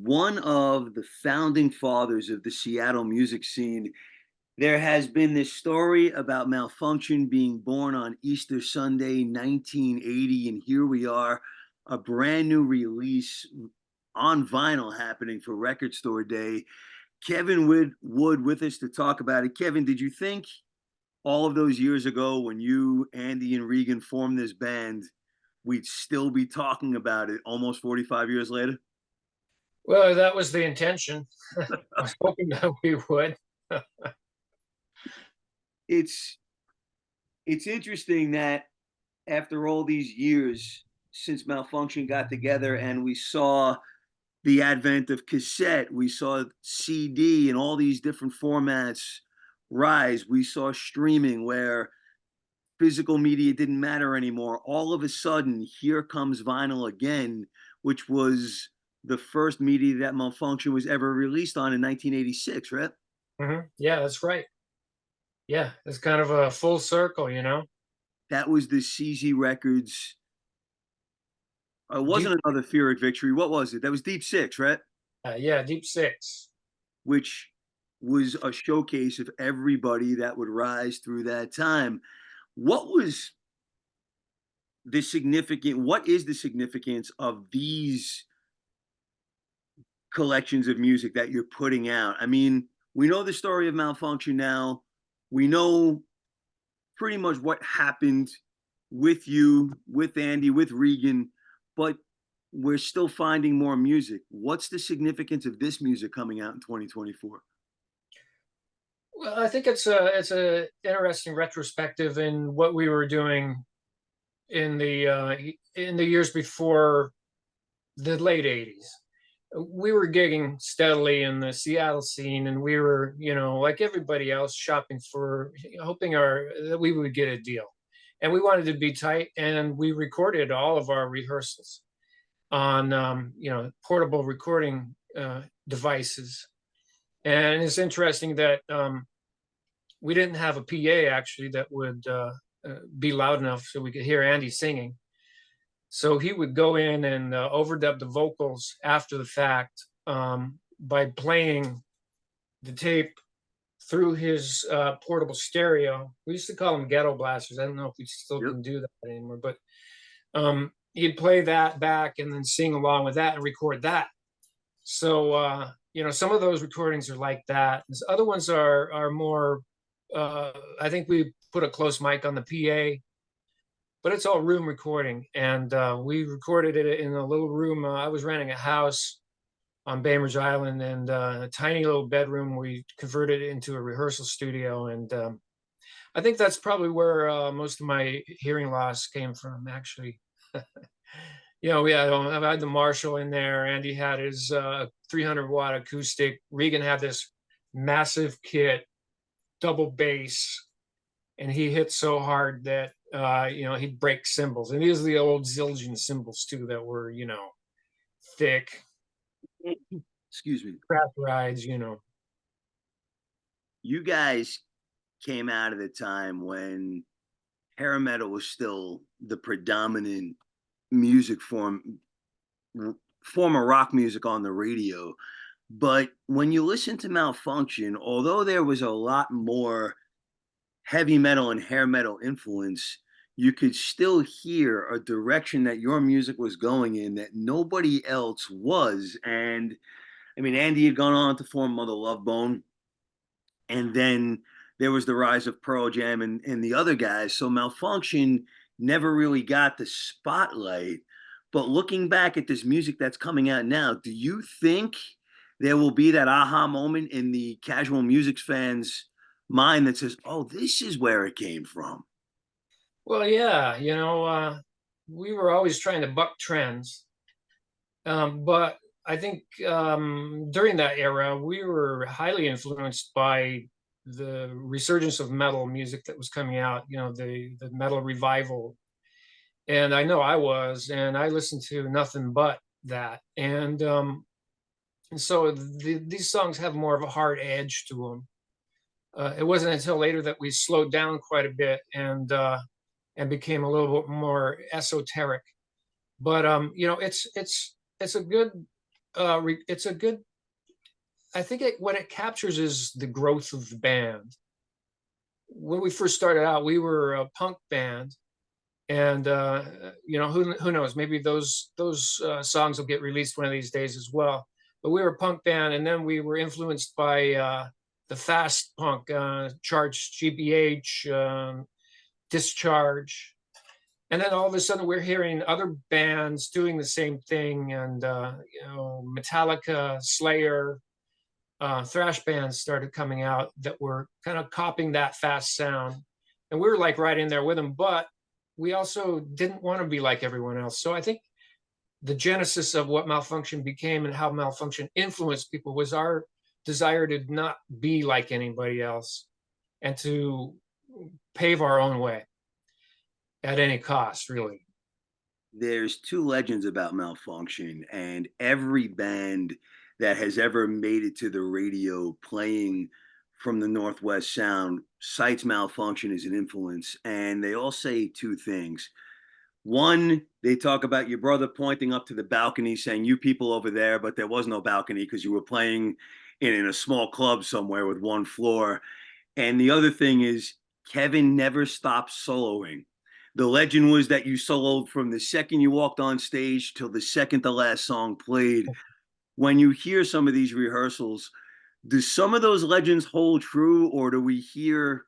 one of the founding fathers of the Seattle music scene. There has been this story about Malfunction being born on Easter Sunday, 1980, and here we are, a brand new release on vinyl happening for Record Store Day. Kevin Wood with us to talk about it. Kevin, did you think all of those years ago when you, Andy, and Regan formed this band, we'd still be talking about it almost 45 years later? Well, that was the intention. I was hoping that we would. It's it's interesting that after all these years since Malfunction got together and we saw the advent of cassette, we saw CD and all these different formats rise, we saw streaming where physical media didn't matter anymore. All of a sudden, here comes vinyl again, which was the first media that Malfunction was ever released on in 1986, right? Yeah, that's right. Yeah, it's kind of a full circle. That was the CZ Records. It Deep, wasn't another Pyrrhic Victory. What was it? That was Deep Six, right? yeah, Deep Six. Which was a showcase of everybody that would rise through that time. What was what is the significance of these collections of music that you're putting out? I mean, we know the story of Malfunction now. We know pretty much what happened with you, with Andy, with Regan, but we're still finding more music. What's the significance of this music coming out in 2024? Well, I think it's a interesting retrospective in what we were doing in the years before the late '80s. We were gigging steadily in the Seattle scene, and we were, like everybody else, shopping for, hoping that we would get a deal. And we wanted to be tight, and we recorded all of our rehearsals on, portable recording devices. And it's interesting that we didn't have a PA actually that would be loud enough so we could hear Andy singing. So he would go in and overdub the vocals after the fact by playing the tape through his portable stereo. We used to call them ghetto blasters. I don't know if we still Yep. can do that anymore, but he'd play that back and then sing along with that and record that. So some of those recordings are like that. Other ones are more. I think we put a close mic on the PA, but it's all room recording, and we recorded it in a little room. I was renting a house on Bainbridge Island, and a tiny little bedroom. We converted it into a rehearsal studio, and I think that's probably where most of my hearing loss came from, actually. I had the Marshall in there. Andy had his 300-watt acoustic. Regan had this massive kit, double bass, and he hit so hard that he'd break cymbals. And these are the old Zildjian cymbals too that were thick, Excuse me. craft rides. You guys came out of the time when hair metal was still the predominant music form of rock music on the radio. But when you listen to Malfunction, although there was a lot more heavy metal and hair metal influence, you could still hear a direction that your music was going in that nobody else was. And I mean, Andy had gone on to form Mother Love Bone, and then there was the rise of Pearl Jam and the other guys. So Malfunction never really got the spotlight. But looking back at this music that's coming out now, do you think there will be that aha moment in the casual music fans' mind that says, "Oh, this is where it came from"? Well, yeah, we were always trying to buck trends, but I think during that era we were highly influenced by the resurgence of metal music that was coming out. The metal revival, and I know I was, and I listened to nothing but that. And so these songs have more of a hard edge to them. It wasn't until later that we slowed down quite a bit and became a little bit more esoteric. But it's a good it's a good. I think what it captures is the growth of the band. When we first started out, we were a punk band, and who knows? Maybe those songs will get released one of these days as well. But we were a punk band, and then we were influenced by the fast punk, Charged GBH, Discharge, and then all of a sudden we're hearing other bands doing the same thing, and Metallica, Slayer, thrash bands started coming out that were kind of copying that fast sound, and we were like right in there with them. But we also didn't want to be like everyone else. So I think the genesis of what Malfunction became and how Malfunction influenced people was our desire to not be like anybody else and to pave our own way at any cost, really. There's two legends about Malfunction, and every band that has ever made it to the radio playing from the Northwest Sound cites Malfunction as an influence, and they all say two things. One, they talk about your brother pointing up to the balcony saying, "You people over there," but there was no balcony because you were playing in a small club somewhere with one floor. And the other thing is, Kevin never stopped soloing. The legend was that you soloed from the second you walked on stage till the second the last song played. When you hear some of these rehearsals, do some of those legends hold true, or do we hear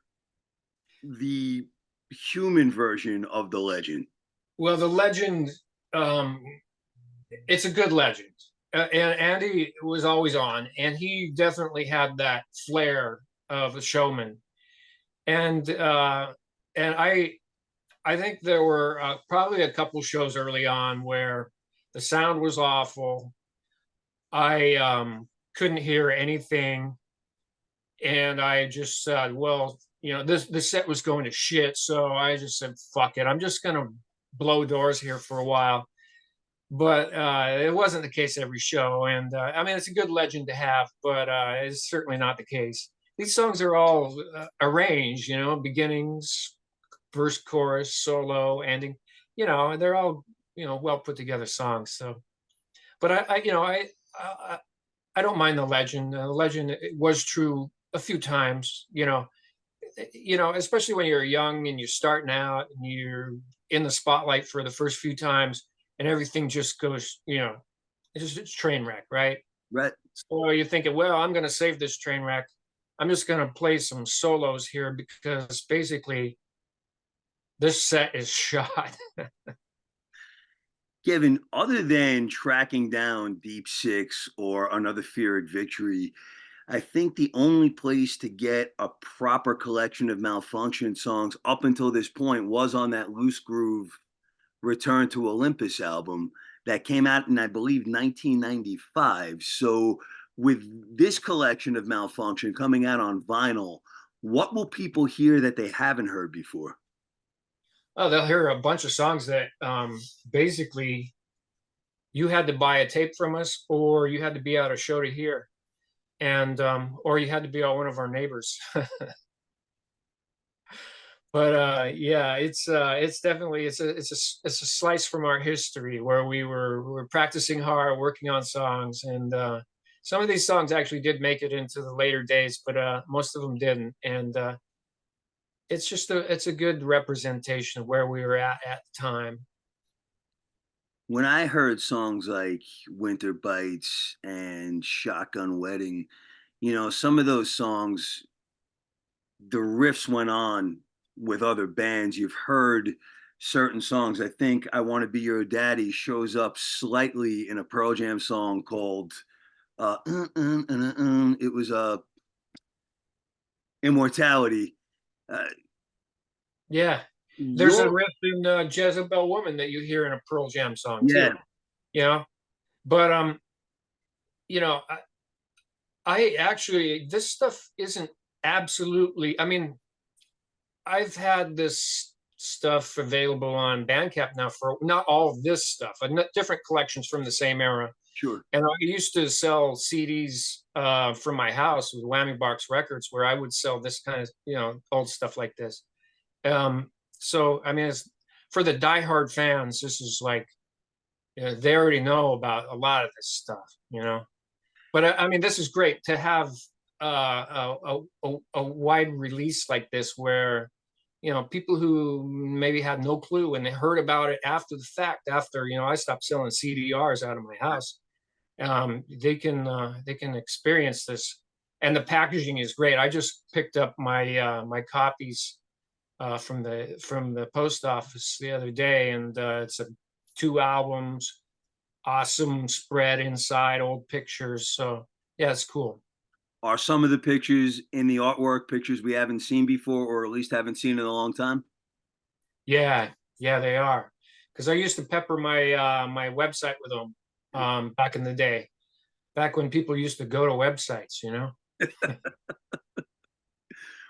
the human version of the legend? Well, the legend, um, it's a good legend. And Andy was always on, and he definitely had that flair of a showman. And I think there were probably a couple shows early on where the sound was awful. I couldn't hear anything, and I just said, "Well, this set was going to shit." So I just said, "Fuck it, I'm just gonna blow doors here for a while." But it wasn't the case every show, and I mean, it's a good legend to have, but it's certainly not the case. These songs are all arranged, beginnings, verse, chorus, solo, ending. They're all well put together songs. So, but I don't mind the legend. The legend it was true a few times. Especially when you're young and you're starting out and you're in the spotlight for the first few times, and everything just goes. It's a train wreck, right? Right. So you're thinking, well, I'm going to save this train wreck. I'm just going to play some solos here because basically this set is shot. Kevin, other than tracking down Deep Six or Another Feared Victory, I think the only place to get a proper collection of Malfunction songs up until this point was on that Loose Groove Return to Olympus album that came out in, I believe, 1995. So, with this collection of Malfunction coming out on vinyl, what will people hear that they haven't heard before? Oh, they'll hear a bunch of songs that basically you had to buy a tape from us, or you had to be at a show to hear, and or you had to be one of our neighbors. But yeah, it's definitely it's a slice from our history where we were practicing hard, working on songs, and some of these songs actually did make it into the later days, but most of them didn't. And it's a good representation of where we were at the time. When I heard songs like Winter Bites and Shotgun Wedding, some of those songs, the riffs went on with other bands. You've heard certain songs. I think I Want to Be Your Daddy shows up slightly in a Pearl Jam song called it was Immortality. Uh, Yeah, there's a your riff in Jezebel Woman that you hear in a Pearl Jam song Yeah, too. You know, but you know, I actually this stuff isn't absolutely. I mean, I've had this stuff available on Bandcamp now for not all of this stuff, different collections from the same era. sure. And I used to sell CDs from my house with Whammy Box Records, where I would sell this kind of old stuff like this. So I mean, it's, for the diehard fans, this is like They already know about a lot of this stuff, you know. But I mean, this is great to have a wide release like this, where people who maybe had no clue and they heard about it after the fact, after I stopped selling CDRs out of my house. They can experience this, and the packaging is great. I just picked up my copies from the post office the other day, and it's two albums, awesome spread inside, old pictures. So yeah, it's cool. Are some of the pictures in the artwork pictures we haven't seen before, or at least haven't seen in a long time? Yeah, yeah, they are. Because I used to pepper my website with them back in the day, back when people used to go to websites.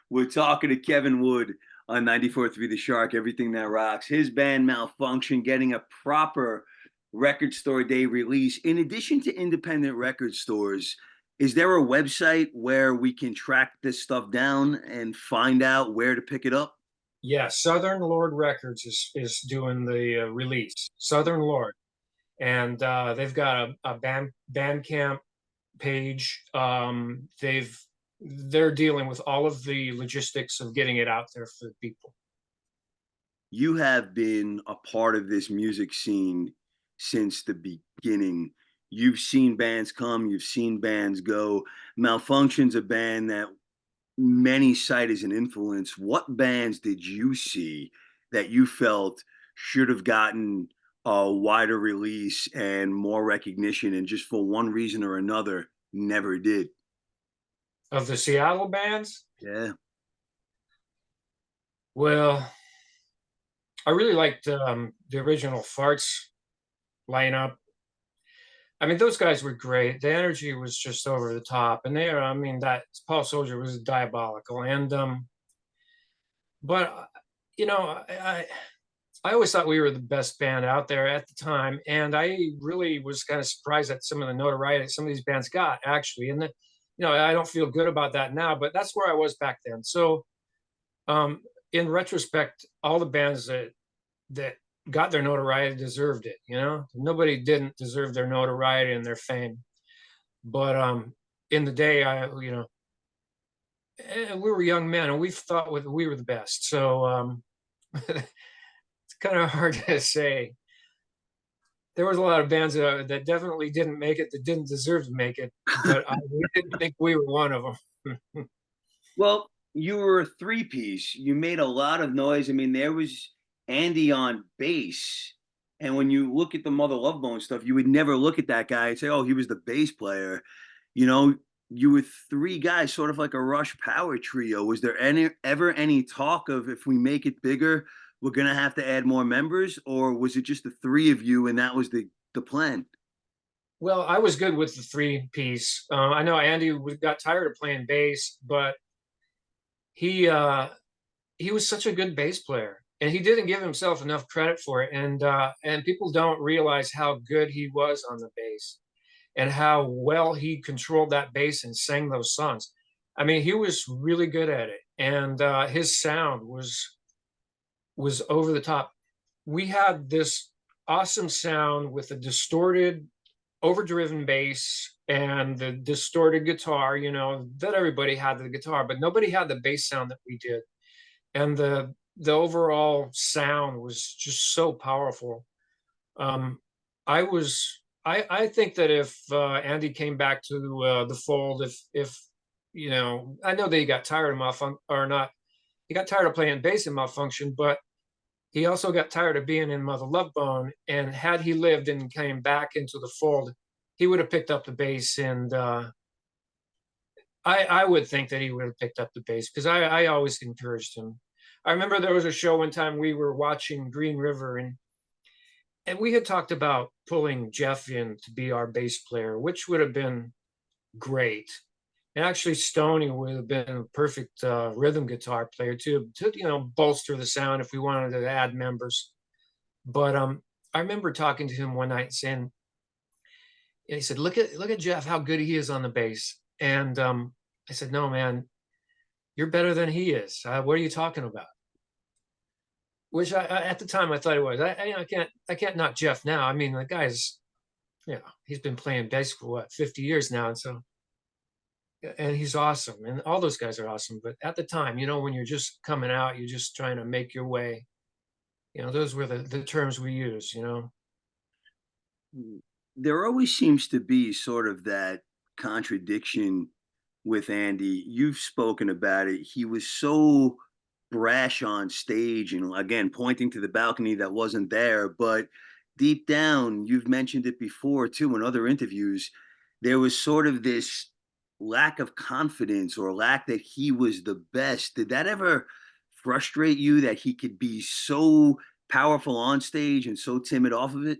We're talking to Kevin Wood on 94.3 The Shark, Everything That Rocks. His band Malfunction getting a proper record store day release. In addition to independent record stores, is there a website where we can track this stuff down and find out where to pick it up? Yeah, Southern Lord Records is doing the release. Southern Lord, and they've got a Bandcamp page. They're dealing with all of the logistics of getting it out there for people. You have been a part of this music scene since the beginning. You've seen bands come, you've seen bands go. Malfunction's a band that many cite as an influence. What bands did you see that you felt should have gotten a wider release and more recognition, and just for one reason or another never did? Of the Seattle bands, Yeah. well, I really liked the original Farts lineup. I mean, those guys were great. The energy was just over the top, and I mean, that Paul Soldier was diabolical. And but I always thought we were the best band out there at the time, and I really was kind of surprised at some of the notoriety some of these bands got, actually. And I don't feel good about that now, but that's where I was back then. So, um, in retrospect, all the bands that got their notoriety deserved it. Nobody didn't deserve their notoriety and their fame. But in the day, we were young men, and we thought we were the best. So it's kind of hard to say. There was a lot of bands that definitely didn't make it, that didn't deserve to make it, but we didn't think we were one of them. Well, you were a three piece. You made a lot of noise. I mean, there was Andy on bass. And when you look at the Mother Love Bone stuff, you would never look at that guy and say, oh, he was the bass player. You know, you were three guys, sort of like a Rush power trio. Was there ever any talk of, if we make it bigger, we're going to have to add more members? Or was it just the three of you and that was the plan? Well, I was good with the three piece. I know Andy got tired of playing bass, but he uh, he was such a good bass player, and he didn't give himself enough credit for it. And people don't realize how good he was on the bass and how well he controlled that bass and sang those songs. I mean, he was really good at it, and his sound was over the top. We had this awesome sound with a distorted, overdriven bass and the distorted guitar. That everybody had the guitar, but nobody had the bass sound that we did. And the overall sound was just so powerful. Um, I think that if Andy came back to the fold, if I know that he got tired of malfunction, or not, he got tired of playing bass in Malfunction, but he also got tired of being in Mother Love Bone. And had he lived and came back into the fold, he would have picked up the bass. And I would think that he would have picked up the bass, because I always encouraged him. I remember there was a show one time we were watching Green River, and we had talked about pulling Jeff in to be our bass player, which would have been great. And actually, Stoney would have been a perfect rhythm guitar player to bolster the sound if we wanted to add members. But I remember talking to him one night and saying, and he said, "Look at Jeff, how good he is on the bass." And I said, "No, man, you're better than he is. What are you talking about?" which at the time I thought he was. I can't knock Jeff now. I mean, the guy's, he's been playing bass for what, 50 years now, and so and he's awesome, and all those guys are awesome. But at the time, when you're just coming out, you're just trying to make your way. Those were the terms we use. Mm. There always seems to be sort of that contradiction with Andy. You've spoken about it. He was so brash on stage and again pointing to the balcony that wasn't there, but deep down, you've mentioned it before too in other interviews, there was sort of this lack of confidence or lack that he was the best. Did that ever frustrate you that he could be so powerful on stage and so timid off of it?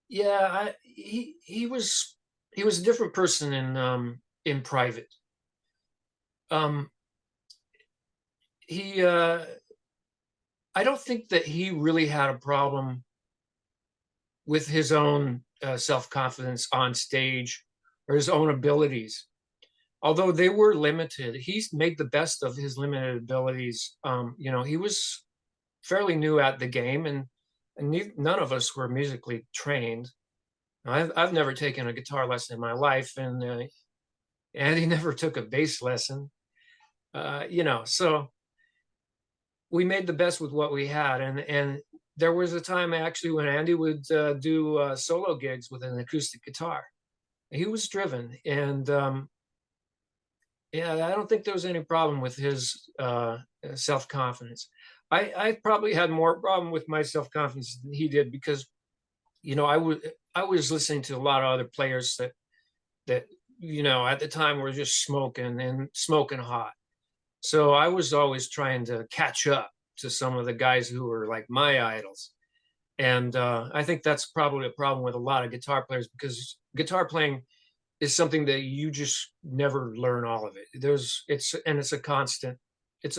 Yeah, he was a different person in private. Um, he I don't think that he really had a problem with his own self-confidence on stage or his own abilities. Although they were limited, he's made the best of his limited abilities. He was fairly new at the game, and none of us were musically trained. I've never taken a guitar lesson in my life, and he never took a bass lesson. So we made the best with what we had, and there was a time actually when Andy would do solo gigs with an acoustic guitar. He was driven, and yeah, I don't think there was any problem with his self confidence. I probably had more problem with my self confidence than he did because I was listening to a lot of other players that at the time were just smoking and smoking hot. So I was always trying to catch up to some of the guys who were like my idols. And I think that's probably a problem with a lot of guitar players because guitar playing is something that you just never learn all of it. It's a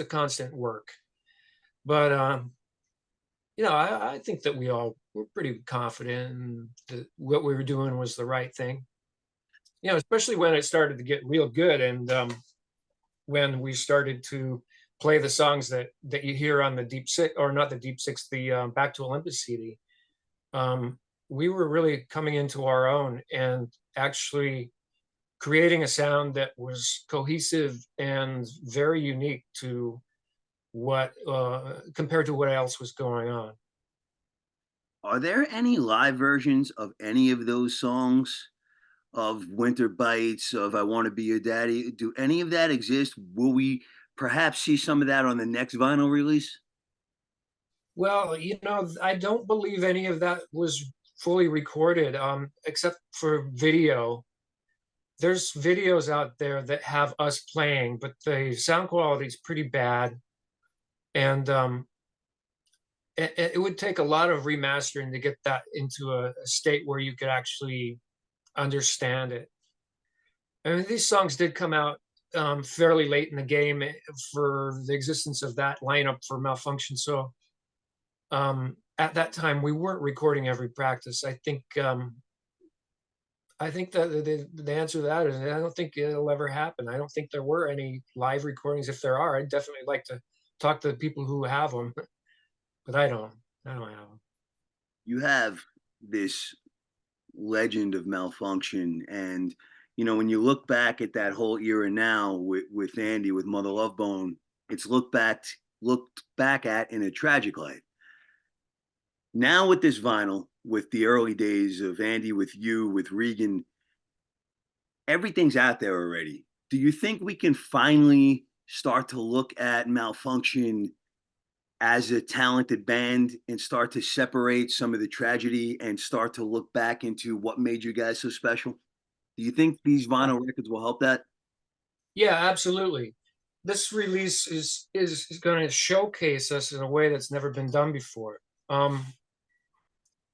constant work. But I think that we all were pretty confident and that what we were doing was the right thing. Especially when it started to get real good, and when we started to play the songs that you hear on the Deep Six, or not the Deep Six, the Back to Olympus CD. We were really coming into our own and actually creating a sound that was cohesive and very unique to what compared to what else was going on. Are there any live versions of any of those songs? Of Winter Bites, of I Want to Be Your Daddy? Do any of that exist? Will we perhaps see some of that on the next vinyl release? Well, I don't believe any of that was fully recorded, except for video. There's videos out there that have us playing, but the sound quality is pretty bad, and it would take a lot of remastering to get that into a state where you could actually understand it. I mean, these songs did come out fairly late in the game for the existence of that lineup for Malfunction. So at that time, we weren't recording every practice. I think that the answer to that is I don't think it'll ever happen. I don't think there were any live recordings. If there are, I'd definitely like to talk to the people who have them, but I don't. I don't have them. You have this legend of Malfunction, and when you look back at that whole era now with Andy with Mother Love Bone, it's looked back at in a tragic light. Now with this vinyl, with the early days of Andy with you, with Regan, everything's out there already. Do you think we can finally start to look at Malfunction as a talented band and start to separate some of the tragedy and start to look back into what made you guys so special? Do you think these vinyl records will help that? Yeah, absolutely. This release is going to showcase us in a way that's never been done before. Um,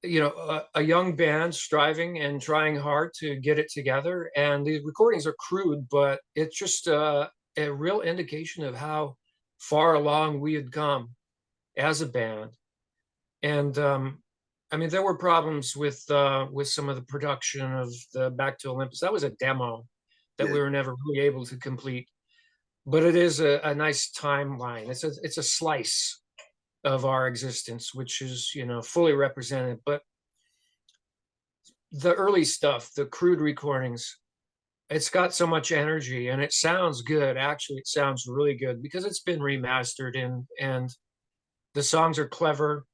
a young band striving and trying hard to get it together, and these recordings are crude, but it's just a real indication of how far along we had come as a band. And I mean, there were problems with some of the production of the Back to Olympus. That was a demo that Yeah. we were never really able to complete, but it is a nice timeline. It's a slice of our existence, which is, fully represented. But the early stuff, the crude recordings, it's got so much energy and it sounds good. Actually, it sounds really good because it's been remastered, and the songs are clever.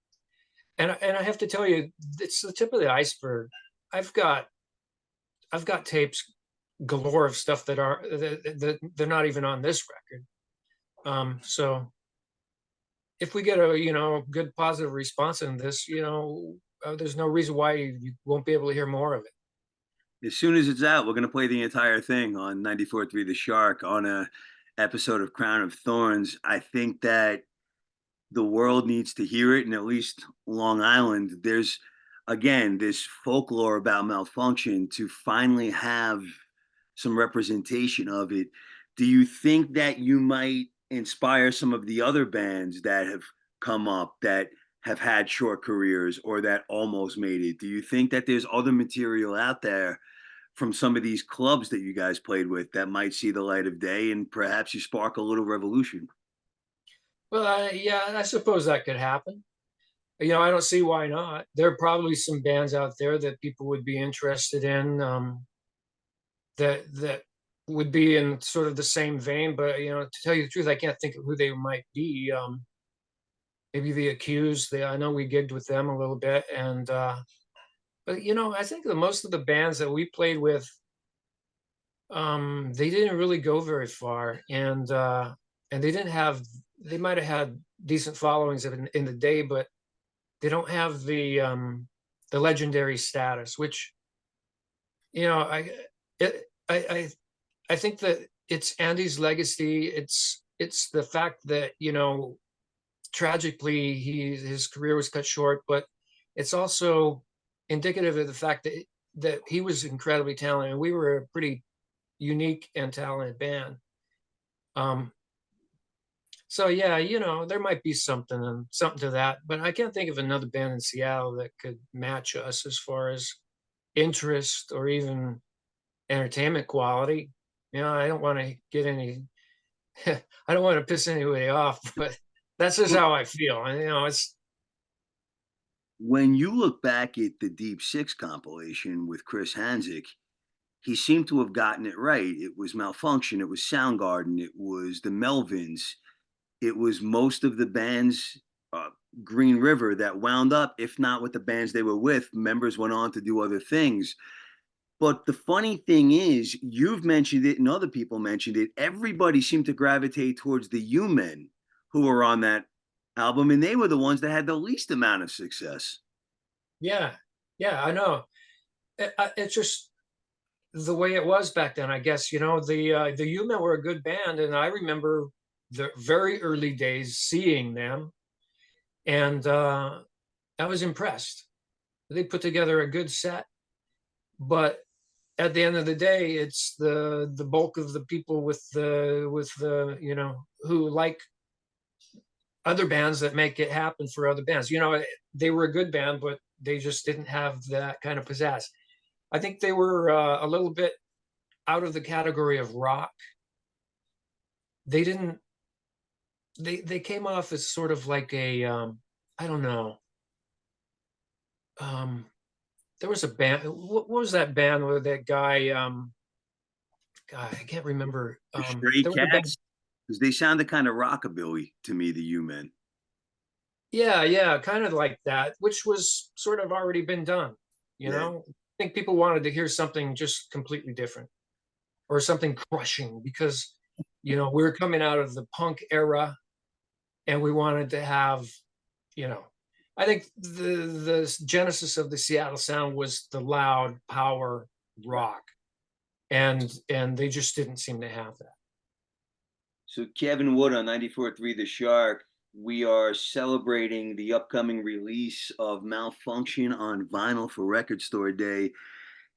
And I have to tell you, it's the tip of the iceberg. I've got I've got tapes galore of stuff that they're not even on this record. So if we get a good positive response in this, there's no reason why you won't be able to hear more of it. As soon as it's out, we're going to play the entire thing on 94.3 The Shark on a episode of Crown of Thorns. I think that the world needs to hear it, and at least Long Island, there's again this folklore about malfunction to finally have some representation of it. Do you think that you might inspire some of the other bands that have come up that have had short careers or that almost made it? Do you think that there's other material out there from some of these clubs that you guys played with that might see the light of day and perhaps you spark a little revolution? Well, yeah, I suppose that could happen. I don't see why not. There are probably some bands out there that people would be interested in, that would be in sort of the same vein. But to tell you the truth, I can't think of who they might be. Maybe the Accused. I know we gigged with them a little bit, and but I think that most of the bands that we played with, they didn't really go very far, and they didn't have. They might have had decent followings in the day, but they don't have the legendary status, which you know I it, I think that it's Andy's legacy. It's the fact that tragically his career was cut short, but it's also indicative of the fact that he was incredibly talented, and we were a pretty unique and talented band. Um, so yeah, there might be something to that, but I can't think of another band in Seattle that could match us as far as interest or even entertainment quality. I don't want to get any I don't want to piss anybody off, but that's just how I feel. And it's When you look back at the Deep Six compilation with Chris Hanzik, he seemed to have gotten it right. It was Malfunction, it was Soundgarden, it was the Melvins, it was most of the bands, uh, Green River, that wound up, if not with the bands they were with, members went on to do other things. But the funny thing is, you've mentioned it and other people mentioned it. Everybody seemed to gravitate towards the U Men who were on that album, and they were the ones that had the least amount of success. yeah, yeah, I know. It's just the way it was back then, I guess. The U-Men were a good band, and I remember the very early days seeing them, and I was impressed. They put together a good set, but at the end of the day, it's the bulk of the people with the who like other bands that make it happen for other bands. They were a good band, but they just didn't have that kind of pizzazz. I think they were a little bit out of the category of rock. They didn't. They came off as sort of like a I don't know. Um, there was a band. What was that band with that guy? God, I can't remember. The Stray There was a band. Cats, because they sounded kind of rockabilly to me, the U Men. Yeah, yeah, kind of like that, which was sort of already been done. Yeah. I think people wanted to hear something just completely different or something crushing because we were coming out of the punk era and we wanted to have you know I think the genesis of the Seattle sound was the loud power Right. rock, and they just didn't seem to have that. So Kevin Wood on 94.3 The Shark, we are celebrating the upcoming release of Malfunction on vinyl for Record Store Day.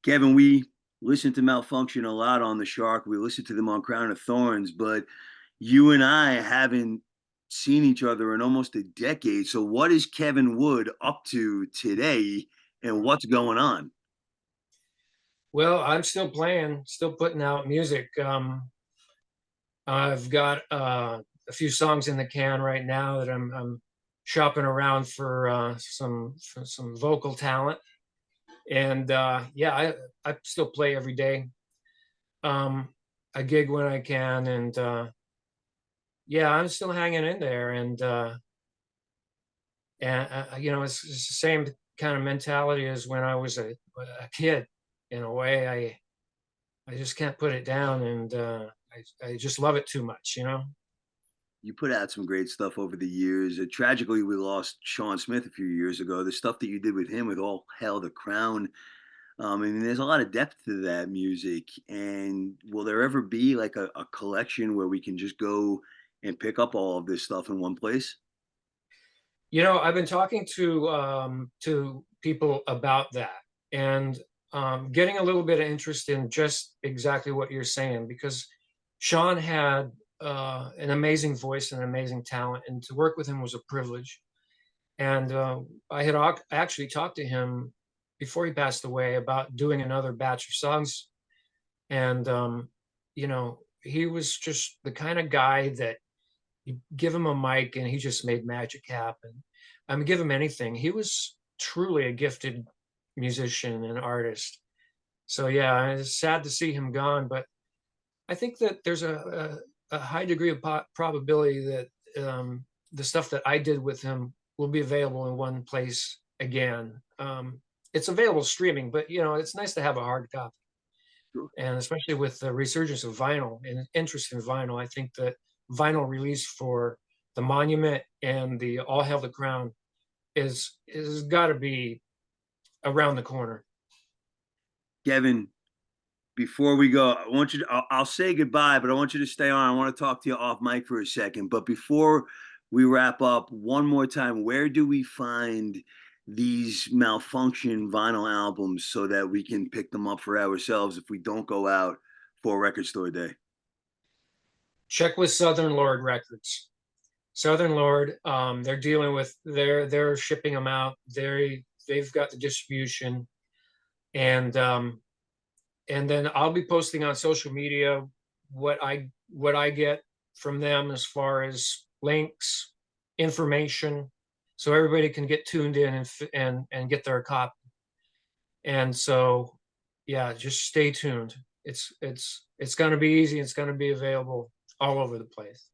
Kevin, we listen to Malfunction a lot on The Shark. We listen to them on Crown of Thorns, but you and I haven't seen each other in almost a decade. So what is Kevin Wood up to today and what's going on? Well, I'm still playing, still putting out music. I've got a few songs in the can right now that I'm shopping around for some vocal talent. And yeah, I still play every day. Um, I gig when I can, and yeah, I'm still hanging in there. And you know, it's the same kind of mentality as when I was a kid. In a way, I just can't put it down, and I just love it too much, you know. You put out some great stuff over the years. Tragically, we lost Sean Smith a few years ago. The stuff that you did with him with All Hail the Crown. I mean, there's a lot of depth to that music. And will there ever be like a collection where we can just go and pick up all of this stuff in one place? You know, I've been talking to people about that, and getting a little bit of interest in just exactly what you're saying, because Sean had an amazing voice and amazing talent, and to work with him was a privilege. And I had actually talked to him before he passed away about doing another batch of songs, and you know, he was just the kind of guy that you give him a mic and he just made magic happen. I mean, give him anything. He was truly a gifted musician and artist. So yeah, it's sad to see him gone, but I think that there's a high degree of probability that the stuff that I did with him will be available in one place again. It's available streaming, but you know, it's nice to have a hard copy. Sure. And especially with the resurgence of vinyl and interest in vinyl, I think that vinyl release for the Monument and the All Hail the Crown is got to be around the corner. Kevin, before we go, I want you to, I'll say goodbye, but I want you to stay on. I want to talk to you off mic for a second. But before we wrap up, one more time, where do we find these malfunction vinyl albums so that we can pick them up for ourselves if we don't go out for a record store day? Check with Southern Lord Records. Southern Lord, they're dealing with they're shipping them out. They've got the distribution, and and then I'll be posting on social media what I get from them as far as links, information, so everybody can get tuned in and get their copy. And so, yeah, just stay tuned. It's going to be easy. It's going to be available all over the place.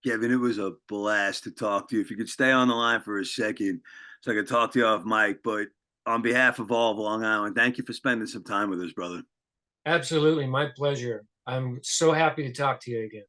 Kevin, it was a blast to talk to you. If you could stay on the line for a second so I could talk to you off mic, but on behalf of all of Long Island, thank you for spending some time with us, brother. Absolutely, my pleasure. I'm so happy to talk to you again.